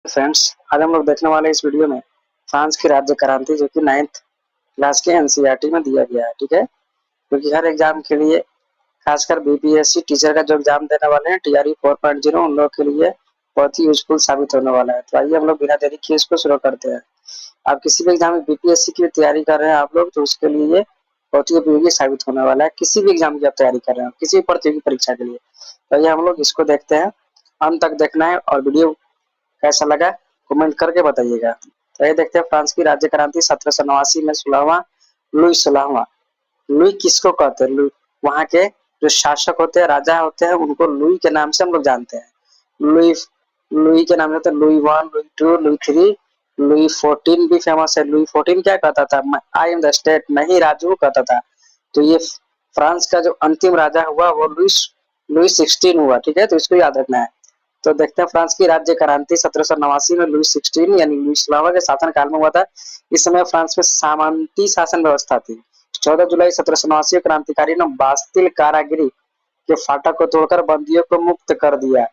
Friends, आज हम लोग देखने वाले इस वीडियो में फ्रांस की राज्य क्रांति जो कि 9th क्लास के एनसीईआरटी में दिया गया है। ठीक है, क्योंकि हर एग्जाम के लिए खासकर बीपीएससी टीचर का जो एग्जाम देने वाले हैं टीआरई 4.0 उन लोगों के लिए बहुत ही यूजफुल साबित होने वाला है। तो आइए हम लोग बिना देरी किए इसको शुरू करते हैं। आप किसी भी एग्जाम में बीपीएससी की तैयारी कर रहे हैं आप लोग, तो उसके लिए ये बहुत ही उपयोगी साबित होने वाला है। किसी भी एग्जाम की आप तैयारी कर रहे हो, किसी भी प्रतियोगी परीक्षा के लिए, तो आइए हम लोग इसको देखते हैं। अंत तक देखना है और वीडियो कैसा लगा कमेंट करके बताइएगा। तो ये देखते हैं फ्रांस की राज्य क्रांति 1789 में 16वां लुई 16वां। लुई किसको कहते हैं? लुई वहां के जो शासक होते हैं, राजा होते हैं, उनको लुई के नाम से हम लोग जानते हैं। लुई लुई के नाम से लुई 1, लुई 2, लुई 3, लुई 14 भी फेमस है। लुई 14 क्या कहता था? आई एम द स्टेट, मैं ही राजू कहता था। तो ये फ्रांस का जो अंतिम राजा हुआ वो लुई लुई 16 हुआ। ठीक है, तो इसको याद रखना है। तो देखते हैं फ्रांस की राज्य क्रांति 1789 में लुई 16 यानी लुई 16वां के शासन काल में हुआ था। इस समय फ्रांस में सामंती शासन व्यवस्था थी। 14 जुलाई 1789 क्रांतिकारी ने बास्तिल कारागिरी के फाटक को तोड़कर बंदियों को मुक्त कर दिया।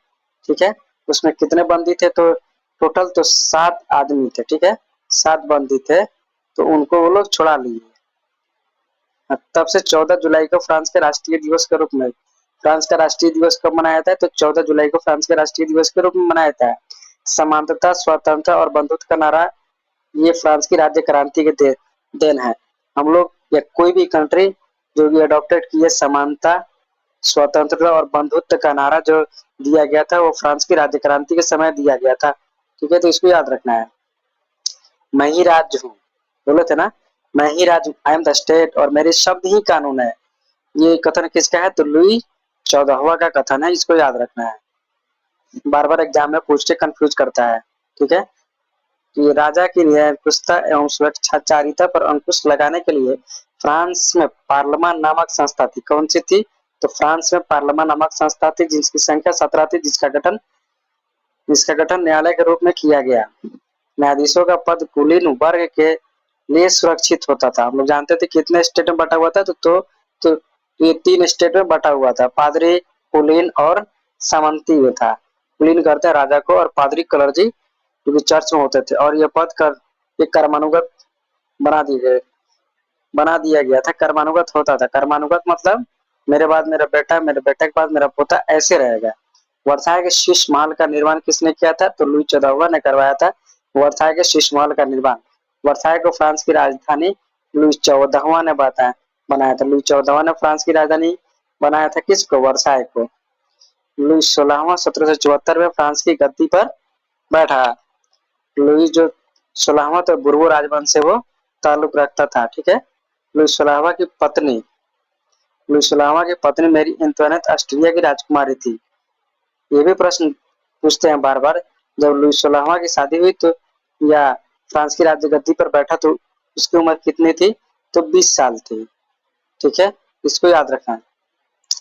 ठीक है, उसमें कितने बंदी थे? तो टोटल तो 7 आदमी थे। ठीक है, 7 बंदी थे, तो उनको वो लोग छुड़ा लिए। तब से 14 जुलाई को फ्रांस के राष्ट्रीय दिवस के रूप में, फ्रांस का राष्ट्रीय दिवस कब मनाया जाता है? तो 14 जुलाई को फ्रांस के राष्ट्रीय दिवस के रूप में मनाया जाता है। समानता, स्वतंत्रता और बंधुत्व का नारा ये फ्रांस की राज्य क्रांति के देन है। हम लोग या कोई भी कंट्री जो भी अडॉप्टेड की है, समानता, स्वतंत्रता और बंधुत्व का नारा जो दिया गया था वो फ्रांस की राज्य क्रांति के समय दिया गया था। ठीक है, तो इसको याद रखना है। मैं ही राज्य हूँ, बोले थे ना, मैं ही राज्य, आई एम द स्टेट, और मेरे शब्द ही कानून है। ये कथन किसका है? तो लुई 14वां का कथन है। इसको याद रखना है, बार बार एग्जाम में पूछ के कंफ्यूज करता है। ठीक है, कि राजा की निरंकुशता एवं स्वेच्छाचारिता पर अंकुश लगाने के लिए फ्रांस में पार्लियामान नामक संस्था थी। कौन सी थी? तो फ्रांस में पार्लियामान नामक संस्था थी जिसकी संख्या 17 थी, जिसका गठन न्यायालय के रूप में किया गया। न्यायाधीशों का पद कुलीन वर्ग के लिए सुरक्षित होता था। हम लोग जानते थे कितने स्टेट में बटा हुआ था, तो ये 3 स्टेट में बटा हुआ था, पादरी, कुलीन और सामंती में था। कुलीन करते राजा को और पादरी क्लर्जी जो भी चर्च में होते थे, और ये पद कर ये कर्मानुगत बना दिए गए बना दिया गया था। कर्मानुगत होता था। कर्मानुगत मतलब मेरे बाद मेरा बेटा, मेरे बेटे के बाद मेरा पोता, ऐसे रहेगा। वर्साय के शीश महल का निर्माण किसने किया था? तो लुई 14वां ने करवाया था वर्साय के शीश महल का निर्माण। वर्साय को फ्रांस की राजधानी लुई 14वां ने बनाया था। लुई 14वां ने फ्रांस की राजधानी बनाया था किसको? वर्साय को। लुई 16वां 1774 में फ्रांस की गद्दी पर बैठा। लुई जो 16वां तो बुर्बो राजवंश से वो ताल्लुक रखता था। ठीक है, लुई 16वां की पत्नी लुई 16वां की पत्नी मेरी एंटोनेट ऑस्ट्रिया की राजकुमारी थी। ये भी प्रश्न पूछते हैं बार बार। जब लुई 16वां की शादी हुई तो या फ्रांस की राज्य गद्दी पर बैठा तो उसकी उम्र कितनी थी? तो 20 साल थी। ठीक है, इसको याद रखना है।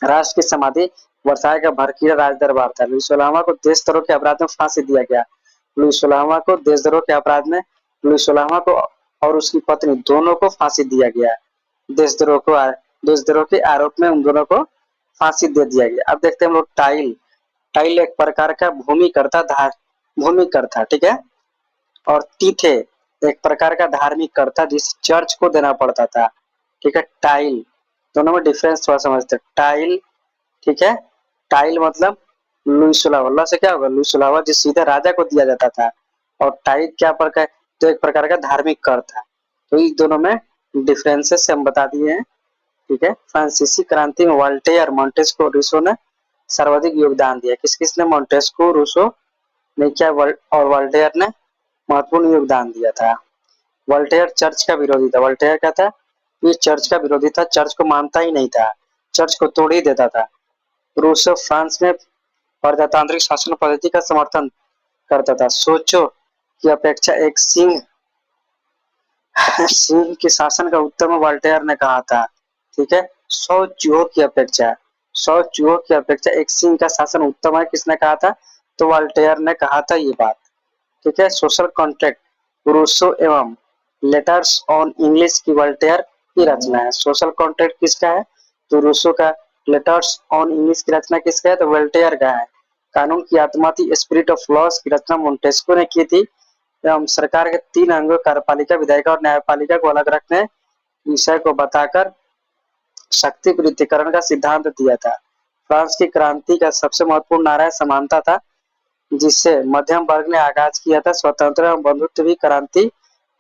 राष्ट्र की समाधि वर्साय का भड़कीला राज दरबार था। लुई 16वां को देशद्रोह के अपराध में फांसी दिया गया। लुई 16वां को देशद्रोह के अपराध में लुई 16वां को और उसकी पत्नी दोनों को फांसी दिया गया। देशद्रोह के आरोप में उन दोनों को फांसी दे दिया गया। अब देखते हैं हम लोग टाइल। टाइल एक प्रकार का भूमि कर था। ठीक है, और तीथे एक प्रकार का धार्मिक कर था जिस चर्च को देना पड़ता था। ठीक है, टाइल दोनों में डिफरेंस थोड़ा समझते हैं। टाइल, ठीक है, टाइल मतलब लुई 16वां से क्या होगा? लुई 16वां जो सीधा राजा को दिया जाता था, और टाइल क्या प्रकार? तो एक प्रकार का धार्मिक कर था। तो इन दोनों में डिफरेंसेस हम बता दिए हैं। ठीक है, फ्रांसीसी क्रांति में वोल्टेयर, मोंटेस्क्यू, रूसो ने सर्वाधिक योगदान दिया। किस किसने? मोंटेस्क्यू, रूसो ने क्या और वोल्टेयर ने महत्वपूर्ण योगदान दिया था। वोल्टेयर चर्च का विरोधी था। वोल्टेयर क्या था? ये चर्च का विरोधी था, चर्च को मानता ही नहीं था, चर्च को तोड़ ही देता था। रूसो फ्रांस में प्रजातांत्रिक शासन पद्धति का समर्थन करता था। सोचो की अपेक्षा एक सिंह सिंह के शासन का उत्तम वोल्टेयर ने कहा था। ठीक है, 100 चूहों की अपेक्षा 100 चूहों की अपेक्षा एक सिंह का शासन उत्तम है, किसने कहा था? तो वोल्टेयर ने कहा था ये बात। ठीक है, सोशल कॉन्ट्रैक्ट रूसो एवं लेटर्स ऑन इंग्लिश की वोल्टेयर की रचना है। सोशल कॉन्ट्रैक्ट किसका है? तो रूसो का। लेटर्स ऑन इंग्लिश की रचना किसका है? तो वोल्टेयर का है। कानून की आत्मा थी, स्पिरिट ऑफ लॉस की रचना मोंटेस्क्यू ने की थी एवं सरकार के 3 अंगों कार्यपालिका, विधायिका और न्यायपालिका को अलग रखने विषय को बताकर शक्ति पृथक्करण का सिद्धांत दिया था। फ्रांस की क्रांति का सबसे महत्वपूर्ण नारा समानता था, जिससे मध्यम वर्ग ने आगाज किया था। स्वतंत्र एवं बंधुत्व भी क्रांति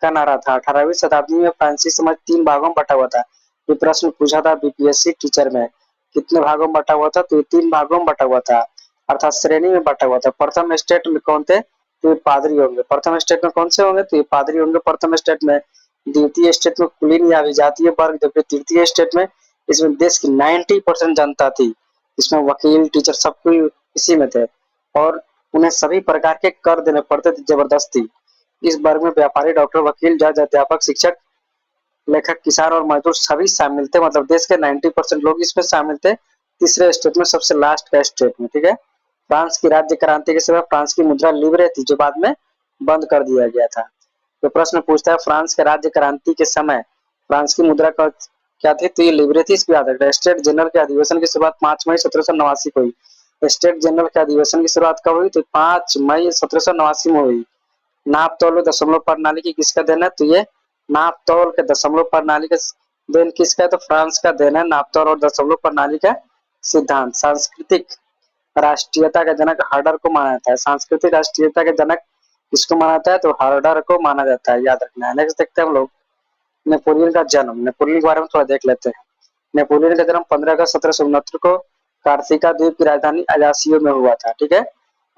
का नारा था। 18वीं शताब्दी में फ्रांसीसी समाज 3 भागों में बटा हुआ था। ये प्रश्न पूछा था बीपीएससी टीचर में, कितने भागों में बटा हुआ था? तो ये 3 भागों में बटा हुआ था, अर्थात श्रेणी में बटा हुआ था। प्रथम स्टेट में कौन थे? तो ये पादरी होंगे। प्रथम स्टेट में कौन से होंगे? तो ये पादरी होंगे प्रथम स्टेट में। द्वितीय स्टेट में कुलीन या अभिजातीय वर्ग, जबकि तृतीय स्टेट में इसमें देश की 90% जनता थी। इसमें वकील, टीचर सब कोई इसी में थे और उन्हें सभी प्रकार के कर देने पड़ते थे जबरदस्ती। इस वर्ग में व्यापारी, डॉक्टर, वकील, जज, अध्यापक, शिक्षक, लेखक, किसान और मजदूर सभी शामिल थे। मतलब देश के 90% लोग इसमें शामिल थे। तीसरे स्टेट में, सबसे लास्ट का स्टेट में, ठीक है। फ्रांस की राज्य क्रांति के समय फ्रांस की मुद्रा लिब्रे थी, जो बाद में बंद कर दिया गया था। तो प्रश्न पूछता है, फ्रांस के राज्य क्रांति के समय फ्रांस की मुद्रा का क्या थी? तो ये लिब्रे थी। इसको याद रखना। स्टेट जनरल के अधिवेशन की शुरुआत 5 मई 1789 को हुई। स्टेट जनरल के अधिवेशन की शुरुआत कब हुई? तो 5 मई 1789 में हुई। नाप तोल दशमलव प्रणाली की किसका देन है? तो ये नाप तोल के दशमलव प्रणाली का देन किसका है? तो फ्रांस का देन है, नाप तोल और दशमलव प्रणाली का सिद्धांत। सांस्कृतिक राष्ट्रीयता का जनक हर्डर को माना जाता है। सांस्कृतिक राष्ट्रीयता के जनक किसको माना जाता है? तो हर्डर को माना जाता है, याद रखना है। नेक्स्ट देखते हैं हम लोग नेपोलियन का जन्म। नेपोलियन के बारे में थोड़ा देख लेते हैं। नेपोलियन का जन्म 15 अगस्त 1769 को कार्सिका द्वीप की राजधानी अजासियो में हुआ था, ठीक है।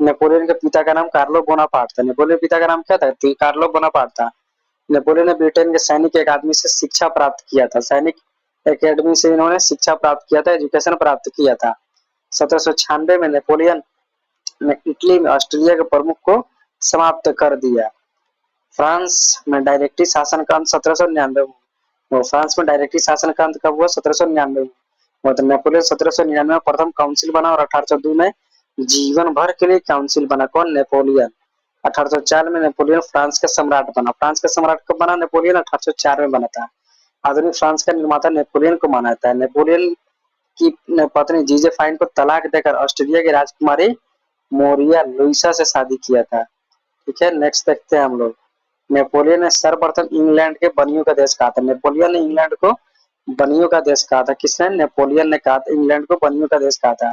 नेपोलियन के पिता का नाम कार्लो बोनापार्ट था। नेपोलियन पिता का नाम क्या था? तो कार्लो बोनापार्ट था। नेपोलियन ने ब्रिटेन के सैनिक अकादमी से शिक्षा प्राप्त किया था। सैनिक अकेडमी से इन्होंने शिक्षा प्राप्त किया था, एजुकेशन प्राप्त किया था। 1796 में नेपोलियन ने इटली में ऑस्ट्रेलिया के प्रमुख को समाप्त कर दिया। फ्रांस में डायरेक्टरी शासन का अंत 1799 में। फ्रांस में डायरेक्टरी शासन का अंत कब हुआ? 1799 में। मतलब नेपोलियन 1799 में प्रथम काउंसिल बना और 1802 में जीवन भर के लिए काउंसिल बना। कौन? नेपोलियन। 1804 में नेपोलियन फ्रांस का सम्राट बना। फ्रांस का सम्राट कब बना? नेपोलियन 1804 में बना था। आधुनिक फ्रांस का निर्माता नेपोलियन को माना जाता है। नेपोलियन की पत्नी जीजेफाइन को तलाक देकर ऑस्ट्रेलिया की राजकुमारी मोरिया लुइसा से शादी किया था, ठीक है। नेक्स्ट देखते हैं हम लोग। नेपोलियन ने सर्वप्रथम इंग्लैंड के बनियों का देश कहा था। नेपोलियन ने इंग्लैंड को बनियों का देश कहा था। किसने? नेपोलियन ने कहा था इंग्लैंड को बनियों का देश कहा था।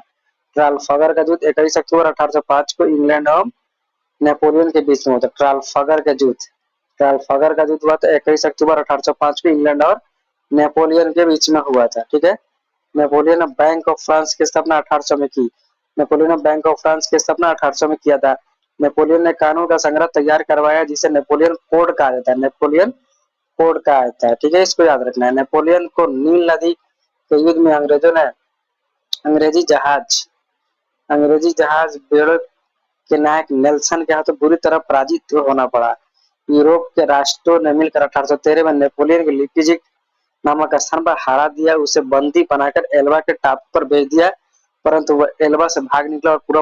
ट्राफलगर का युद्ध 21 अक्टूबर 1805 को इंग्लैंड और नेपोलियन के बीच में हुआ था। ट्राफलगर का युद्ध, ट्राफलगर का युद्ध हुआ था 21 अक्टूबर 1805 को इंग्लैंड और नेपोलियन के बीच में हुआ था, ठीक है। नेपोलियन ने बैंक ऑफ फ्रांस की स्थापना 1800 में की। नेपोलियन ने बैंक ऑफ फ्रांस की स्थापना 1800 में किया था। नेपोलियन ने कानून का संग्रह तैयार करवाया, जिसे नेपोलियन कोड कहा जाता है। नेपोलियन कोड कहा जाता है, ठीक है। इसको याद रखना है। नेपोलियन को नील नदी के युद्ध में अंग्रेजों ने अंग्रेजी जहाज बेड़ो के नायक नेल्सन के हाथों बुरी तरह पराजित होना पड़ा। यूरोप के राष्ट्रों ने मिलकर 1813 में नेपोलियन को लिपिजिक नामक स्थान पर हरा दिया। उसे बंदी बनाकर एल्बा के टापू पर भेज दिया, परंतु वह एल्बा से भाग निकला और पूरा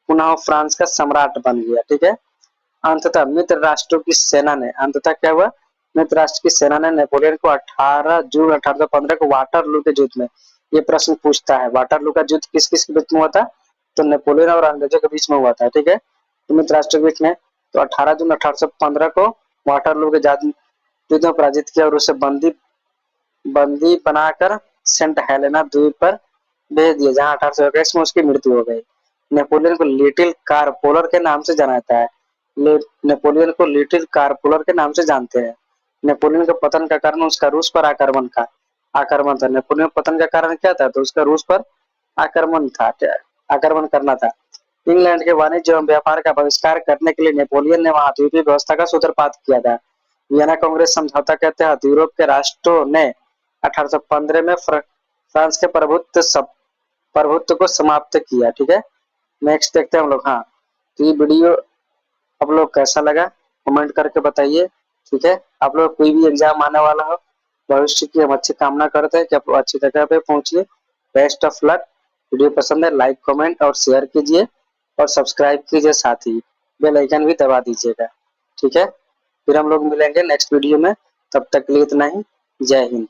पुनः फ्रांस का सम्राट बन गया, ठीक है। अंततः मित्र राष्ट्रों की सेना ने अंततः क्या हुआ? मित्र राष्ट्र की सेना ने नेपोलियन को 18 जून 1815 को वाटरलू के युद्ध में, ये प्रश्न पूछता है, वाटरलू का युद्ध किस किस के बीच में हुआ था? तो नेपोलियन और अंग्रेजों के बीच में हुआ था, ठीक है। तो मित्र राष्ट्र के बीच में तो 18 जून 1815 को वाटरलू के युद्ध में पराजित किया और उसे बंदी बनाकर सेंट हेलेना द्वीप पर भेज दिया, जहां 1821 में उसकी मृत्यु हो गई। नेपोलियन को लिटिल कारपोलर के नाम से जाना जाता है। नेपोलियन को लिटिल कारपोलर के नाम से जानते हैं। नेपोलियन के पतन का कारण उसका रूस पर आक्रमण था। नेपोलियन पतन का कारण क्या था? तो उसका रूस पर आक्रमण करना था। इंग्लैंड के वाणिज्य एवं व्यापार का बहिष्कार करने के लिए नेपोलियन ने वहां द्वीपीय व्यवस्था का सूत्रपात किया था। वियना कांग्रेस समझौता के तहत यूरोप के राष्ट्रों ने 1815 में फ्रांस के प्रभुत्व को समाप्त किया, ठीक है। नेक्स्ट देखते हैं हम लोग। हाँ, तो ये वीडियो आप लोग कैसा लगा कमेंट करके बताइए, ठीक है। आप लोग कोई भी एग्जाम आने वाला हो, भविष्य की हम अच्छी कामना करते हैं कि आप अच्छी जगह पे पहुंचिए। Best of luck. वीडियो पसंद है लाइक कमेंट और शेयर कीजिए और सब्सक्राइब कीजिए, साथ ही बेल आइकन भी दबा दीजिएगा, ठीक है। फिर हम लोग मिलेंगे नेक्स्ट वीडियो में, तब तक के लिए इतना ही। जय हिंद।